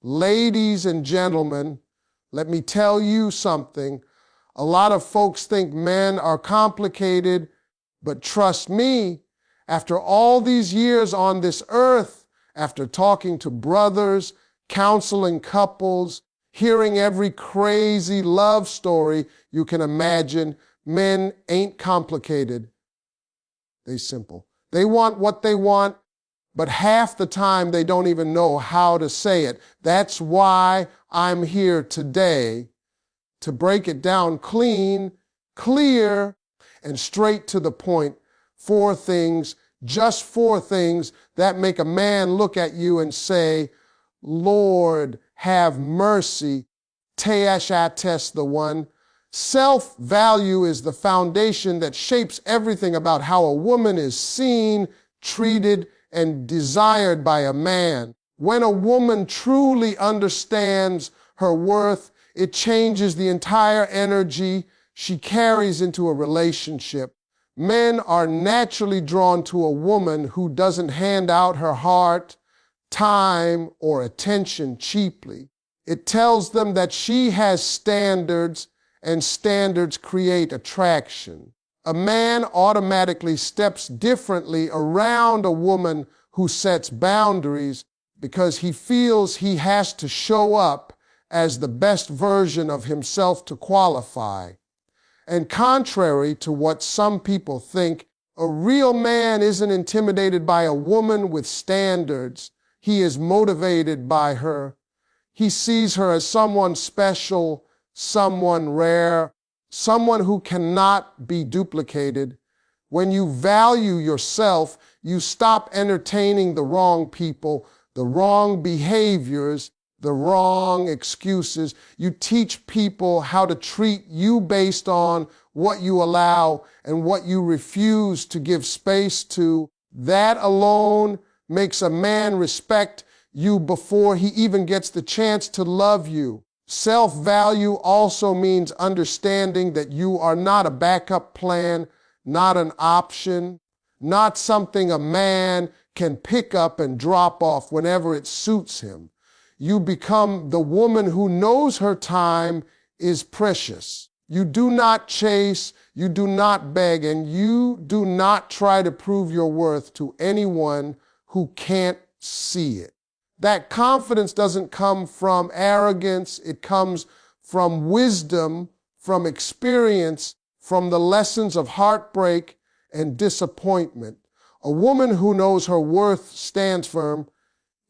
Ladies and gentlemen, let me tell you something. A lot of folks think men are complicated, but trust me, after all these years on this earth, after talking to brothers, counseling couples, hearing every crazy love story you can imagine, men ain't complicated. They're simple. They want what they want, but half the time they don't even know how to say it. That's why I'm here today to break it down clean, clear, and straight to the point. 4 things, just 4 things that make a man look at you and say, Lord, have mercy. Te'ashates the one. Self-value is the foundation that shapes everything about how a woman is seen, treated, and desired by a man. When a woman truly understands her worth, it changes the entire energy she carries into a relationship. Men are naturally drawn to a woman who doesn't hand out her heart, time, or attention cheaply. It tells them that she has standards, and standards create attraction. A man automatically steps differently around a woman who sets boundaries because he feels he has to show up as the best version of himself to qualify. And contrary to what some people think, a real man isn't intimidated by a woman with standards. He is motivated by her. He sees her as someone special, someone rare, someone who cannot be duplicated. When you value yourself, you stop entertaining the wrong people, the wrong behaviors, the wrong excuses. You teach people how to treat you based on what you allow and what you refuse to give space to. That alone makes a man respect you before he even gets the chance to love you. Self-value also means understanding that you are not a backup plan, not an option, not something a man can pick up and drop off whenever it suits him. You become the woman who knows her time is precious. You do not chase, you do not beg, and you do not try to prove your worth to anyone who can't see it. That confidence doesn't come from arrogance. It comes from wisdom, from experience, from the lessons of heartbreak and disappointment. A woman who knows her worth stands firm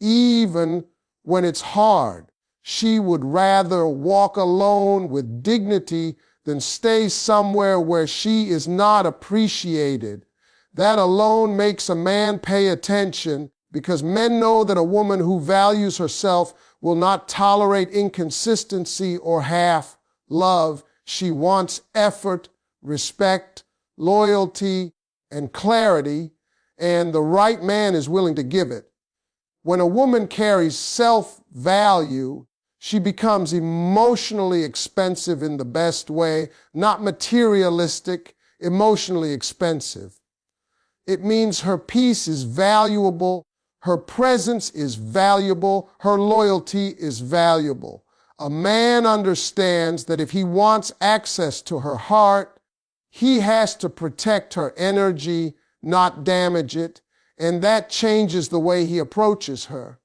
even when it's hard. She would rather walk alone with dignity than stay somewhere where she is not appreciated. That alone makes a man pay attention, because men know that a woman who values herself will not tolerate inconsistency or half love. She wants effort, respect, loyalty, and clarity, and the right man is willing to give it. When a woman carries self-value, she becomes emotionally expensive in the best way, not materialistic, emotionally expensive. It means her peace is valuable, her presence is valuable, her loyalty is valuable. A man understands that if he wants access to her heart, he has to protect her energy, not damage it, and that changes the way he approaches her.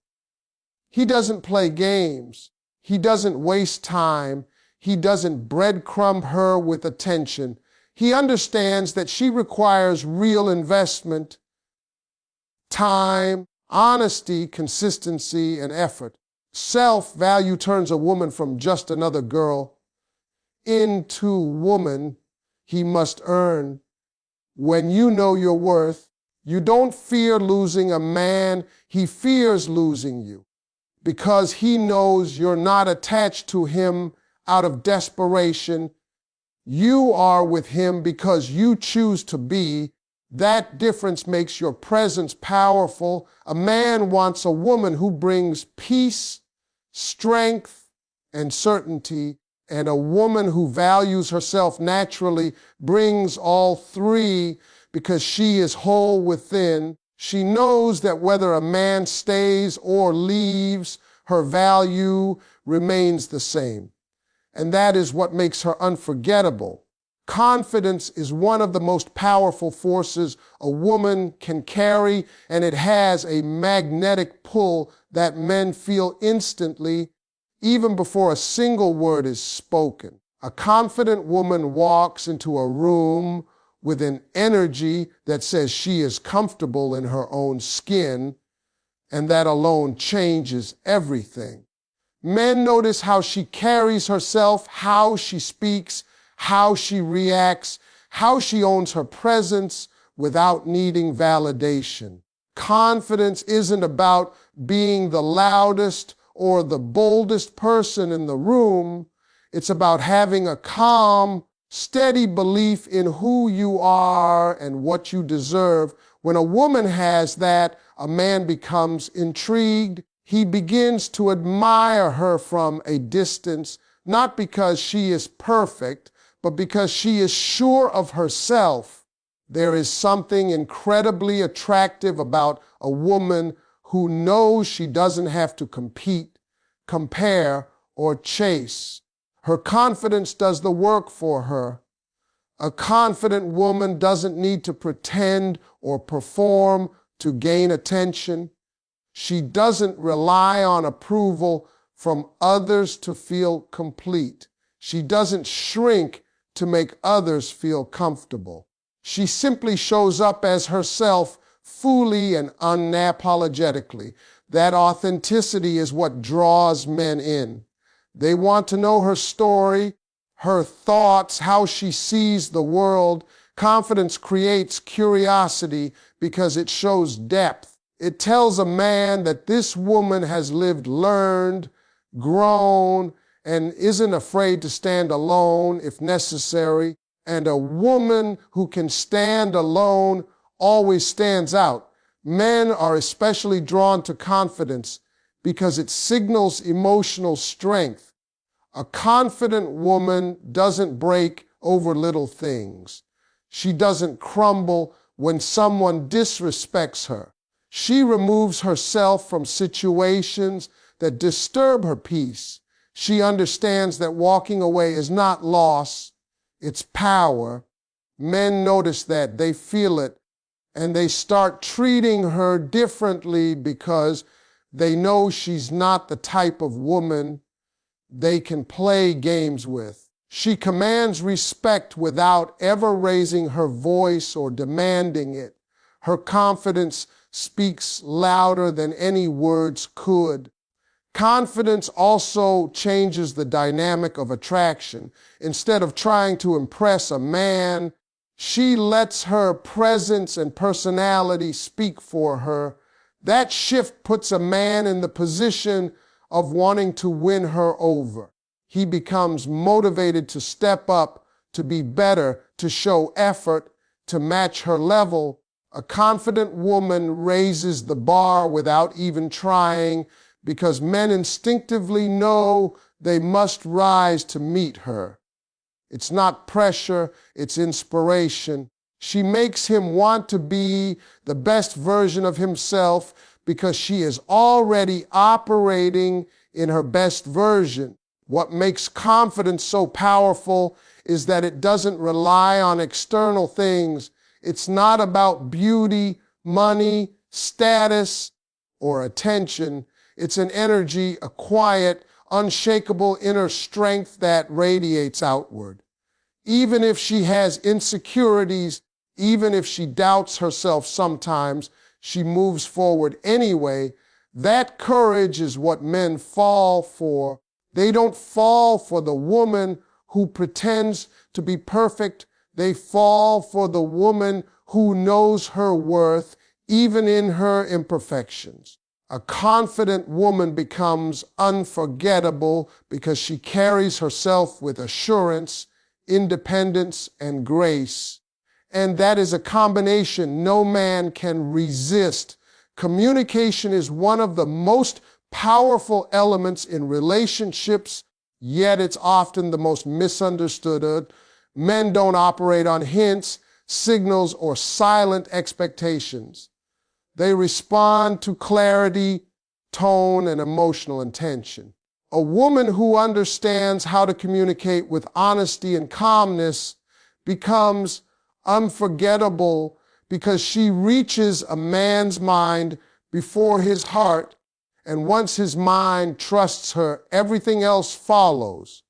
He doesn't play games. He doesn't waste time. He doesn't breadcrumb her with attention. He understands that she requires real investment, time, honesty, consistency, and effort. Self-value turns a woman from just another girl into woman he must earn. When you know your worth, you don't fear losing a man. He fears losing you because he knows you're not attached to him out of desperation. You are with him because you choose to be. That difference makes your presence powerful. A man wants a woman who brings peace, strength, and certainty, and a woman who values herself naturally brings all 3 because she is whole within. She knows that whether a man stays or leaves, her value remains the same. And that is what makes her unforgettable. Confidence is one of the most powerful forces a woman can carry, and it has a magnetic pull that men feel instantly, even before a single word is spoken. A confident woman walks into a room with an energy that says she is comfortable in her own skin, and that alone changes everything. Men notice how she carries herself, how she speaks, how she reacts, how she owns her presence without needing validation. Confidence isn't about being the loudest or the boldest person in the room. It's about having a calm, steady belief in who you are and what you deserve. When a woman has that, a man becomes intrigued. He begins to admire her from a distance, not because she is perfect, but because she is sure of herself. There is something incredibly attractive about a woman who knows she doesn't have to compete, compare, or chase. Her confidence does the work for her. A confident woman doesn't need to pretend or perform to gain attention. She doesn't rely on approval from others to feel complete. She doesn't shrink to make others feel comfortable. She simply shows up as herself, fully and unapologetically. That authenticity is what draws men in. They want to know her story, her thoughts, how she sees the world. Confidence creates curiosity because it shows depth. It tells a man that this woman has lived, learned, grown, and isn't afraid to stand alone if necessary. And a woman who can stand alone always stands out. Men are especially drawn to confidence because it signals emotional strength. A confident woman doesn't break over little things. She doesn't crumble when someone disrespects her. She removes herself from situations that disturb her peace. She understands that walking away is not loss, it's power. Men notice that, they feel it, and they start treating her differently because they know she's not the type of woman they can play games with. She commands respect without ever raising her voice or demanding it. Her confidence speaks louder than any words could. Confidence also changes the dynamic of attraction. Instead of trying to impress a man, she lets her presence and personality speak for her. That shift puts a man in the position of wanting to win her over. He becomes motivated to step up, to be better, to show effort, to match her level. A confident woman raises the bar without even trying, because men instinctively know they must rise to meet her. It's not pressure, it's inspiration. She makes him want to be the best version of himself because she is already operating in her best version. What makes confidence so powerful is that it doesn't rely on external things. It's not about beauty, money, status, or attention. It's an energy, a quiet, unshakable inner strength that radiates outward. Even if she has insecurities, even if she doubts herself sometimes, she moves forward anyway. That courage is what men fall for. They don't fall for the woman who pretends to be perfect. They fall for the woman who knows her worth, even in her imperfections. A confident woman becomes unforgettable because she carries herself with assurance, independence, and grace. And that is a combination no man can resist. Communication is one of the most powerful elements in relationships, yet it's often the most misunderstood. Men don't operate on hints, signals, or silent expectations. They respond to clarity, tone, and emotional intention. A woman who understands how to communicate with honesty and calmness becomes unforgettable because she reaches a man's mind before his heart, and once his mind trusts her, everything else follows.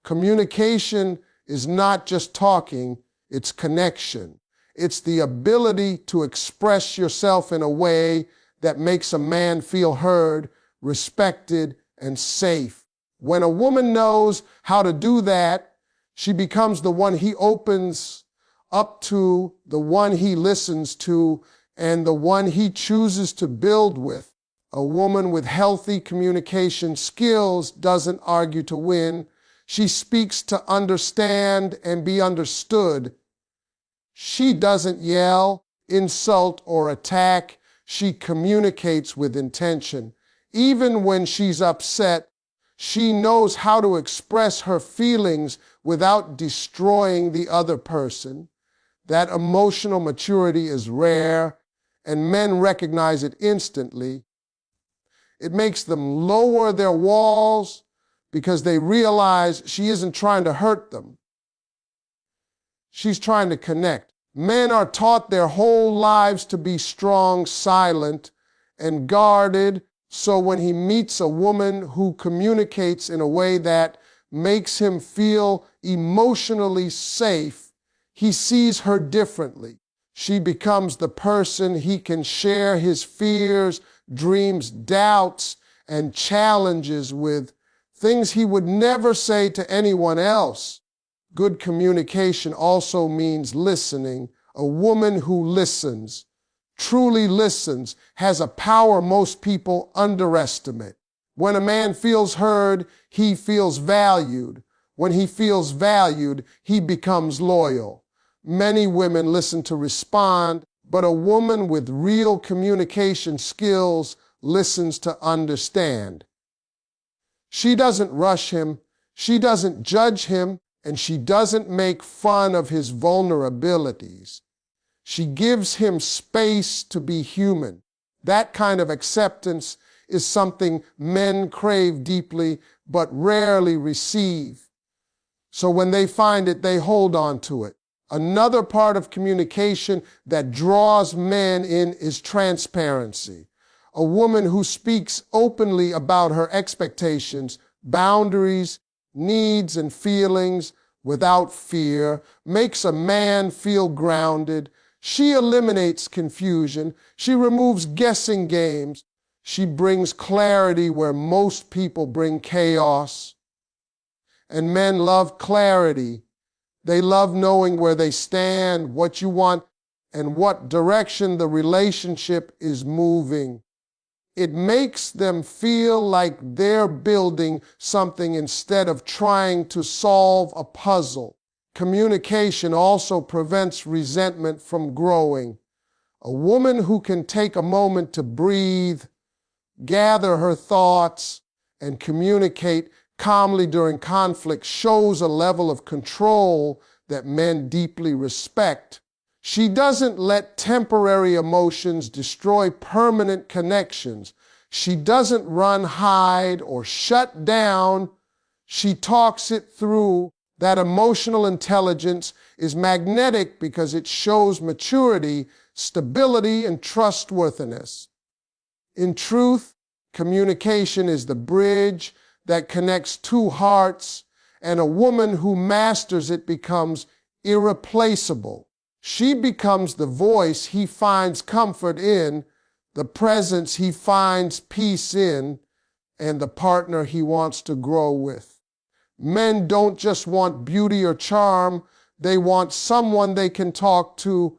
Communication is not just talking, it's connection. It's the ability to express yourself in a way that makes a man feel heard, respected, and safe. When a woman knows how to do that, she becomes the one he opens up to, the one he listens to, and the one he chooses to build with. A woman with healthy communication skills doesn't argue to win. She speaks to understand and be understood. She doesn't yell, insult, or attack. She communicates with intention. Even when she's upset, she knows how to express her feelings without destroying the other person. That emotional maturity is rare, and men recognize it instantly. It makes them lower their walls because they realize she isn't trying to hurt them. She's trying to connect. Men are taught their whole lives to be strong, silent, and guarded, so when he meets a woman who communicates in a way that makes him feel emotionally safe, he sees her differently. She becomes the person he can share his fears, dreams, doubts, and challenges with, things he would never say to anyone else. Good communication also means listening. A woman who listens, truly listens, has a power most people underestimate. When a man feels heard, he feels valued. When he feels valued, he becomes loyal. Many women listen to respond, but a woman with real communication skills listens to understand. She doesn't rush him, she doesn't judge him, and she doesn't make fun of his vulnerabilities. She gives him space to be human. That kind of acceptance is something men crave deeply but rarely receive. So when they find it, they hold on to it. Another part of communication that draws men in is transparency. A woman who speaks openly about her expectations, boundaries, needs, and feelings without fear makes a man feel grounded. She eliminates confusion. She removes guessing games. She brings clarity where most people bring chaos. And men love clarity. They love knowing where they stand, what you want, and what direction the relationship is moving. It makes them feel like they're building something instead of trying to solve a puzzle. Communication also prevents resentment from growing. A woman who can take a moment to breathe, gather her thoughts, and communicate calmly during conflict shows a level of control that men deeply respect. She doesn't let temporary emotions destroy permanent connections. She doesn't run, hide, or shut down. She talks it through. That emotional intelligence is magnetic because it shows maturity, stability, and trustworthiness. In truth, communication is the bridge that connects two hearts, and a woman who masters it becomes irreplaceable. She becomes the voice he finds comfort in, the presence he finds peace in, and the partner he wants to grow with. Men don't just want beauty or charm, they want someone they can talk to,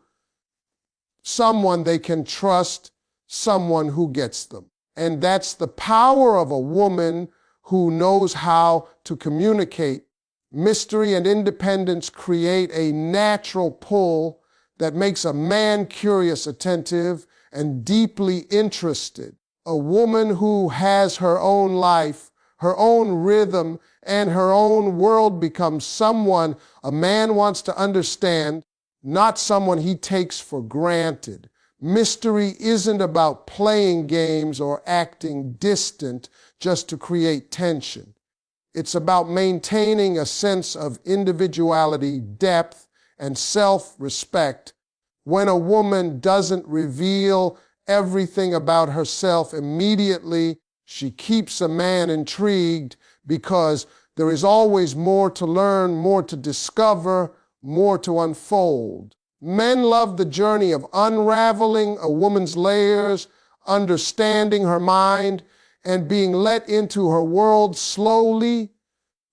someone they can trust, someone who gets them. And that's the power of a woman who knows how to communicate. Mystery and independence create a natural pull that makes a man curious, attentive, and deeply interested. A woman who has her own life, her own rhythm, and her own world becomes someone a man wants to understand, not someone he takes for granted. Mystery isn't about playing games or acting distant just to create tension. It's about maintaining a sense of individuality, depth, and self-respect. When a woman doesn't reveal everything about herself immediately, she keeps a man intrigued because there is always more to learn, more to discover, more to unfold. Men love the journey of unraveling a woman's layers, understanding her mind, and being let into her world slowly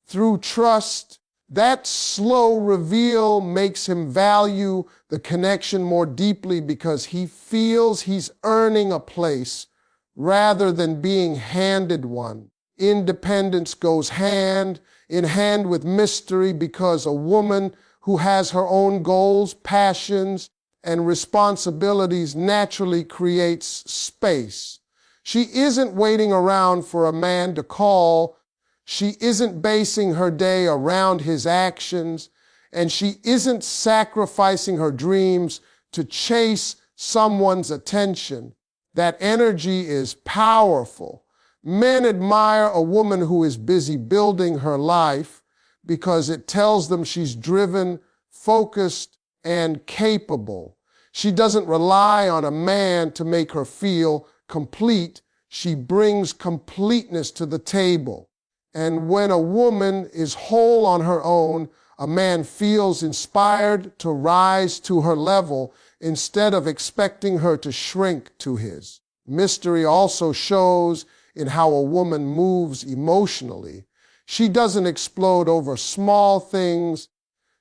through trust. That slow reveal makes him value the connection more deeply because he feels he's earning a place rather than being handed one. Independence goes hand in hand with mystery because a woman who has her own goals, passions, and responsibilities naturally creates space. She isn't waiting around for a man to call. She isn't basing her day around his actions, and she isn't sacrificing her dreams to chase someone's attention. That energy is powerful. Men admire a woman who is busy building her life because it tells them she's driven, focused, and capable. She doesn't rely on a man to make her feel complete. She brings completeness to the table. And when a woman is whole on her own, a man feels inspired to rise to her level instead of expecting her to shrink to his. Mystery also shows in how a woman moves emotionally. She doesn't explode over small things.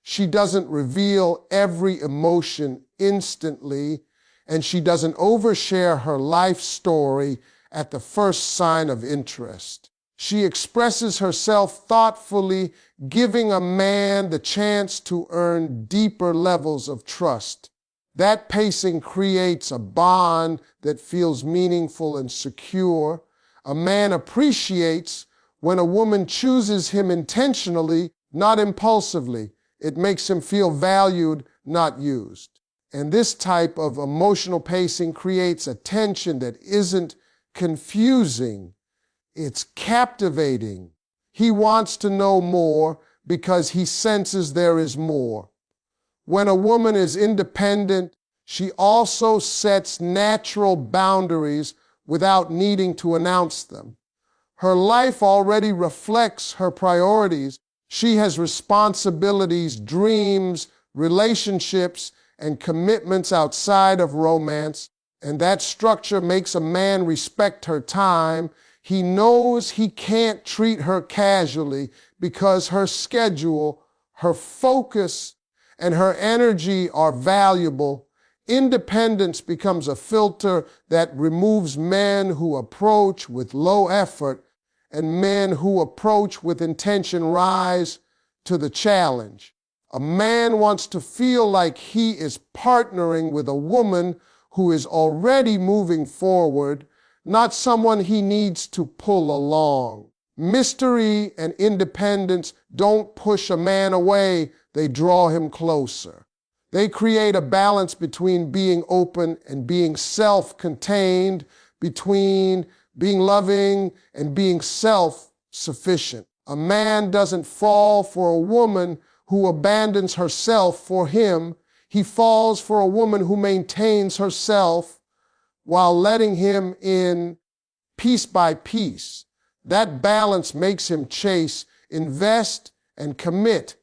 She doesn't reveal every emotion instantly, and she doesn't overshare her life story at the first sign of interest. She expresses herself thoughtfully, giving a man the chance to earn deeper levels of trust. That pacing creates a bond that feels meaningful and secure. A man appreciates when a woman chooses him intentionally, not impulsively. It makes him feel valued, not used. And this type of emotional pacing creates a tension that isn't confusing. It's captivating. He wants to know more because he senses there is more. When a woman is independent, she also sets natural boundaries without needing to announce them. Her life already reflects her priorities. She has responsibilities, dreams, relationships, and commitments outside of romance, and that structure makes a man respect her time. He knows he can't treat her casually because her schedule, her focus, and her energy are valuable. Independence becomes a filter that removes men who approach with low effort, and men who approach with intention rise to the challenge. A man wants to feel like he is partnering with a woman who is already moving forward, not someone he needs to pull along. Mystery and independence don't push a man away, they draw him closer. They create a balance between being open and being self-contained, between being loving and being self-sufficient. A man doesn't fall for a woman who abandons herself for him. He falls for a woman who maintains herself while letting him in piece by piece. That balance makes him chase, invest, and commit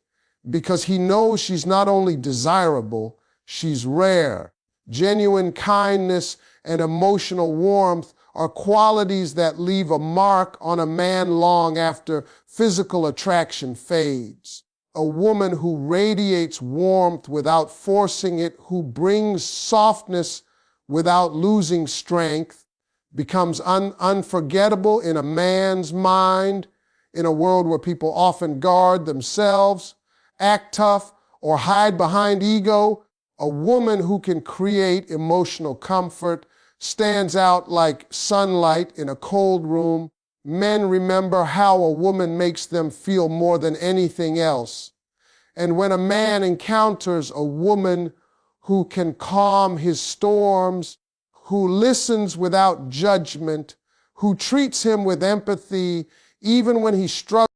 because he knows she's not only desirable, she's rare. Genuine kindness and emotional warmth are qualities that leave a mark on a man long after physical attraction fades. A woman who radiates warmth without forcing it, who brings softness without losing strength, becomes unforgettable in a man's mind, in a world where people often guard themselves, act tough, or hide behind ego. A woman who can create emotional comfort stands out like sunlight in a cold room. Men remember how a woman makes them feel more than anything else. And when a man encounters a woman who can calm his storms, who listens without judgment, who treats him with empathy even when he struggles.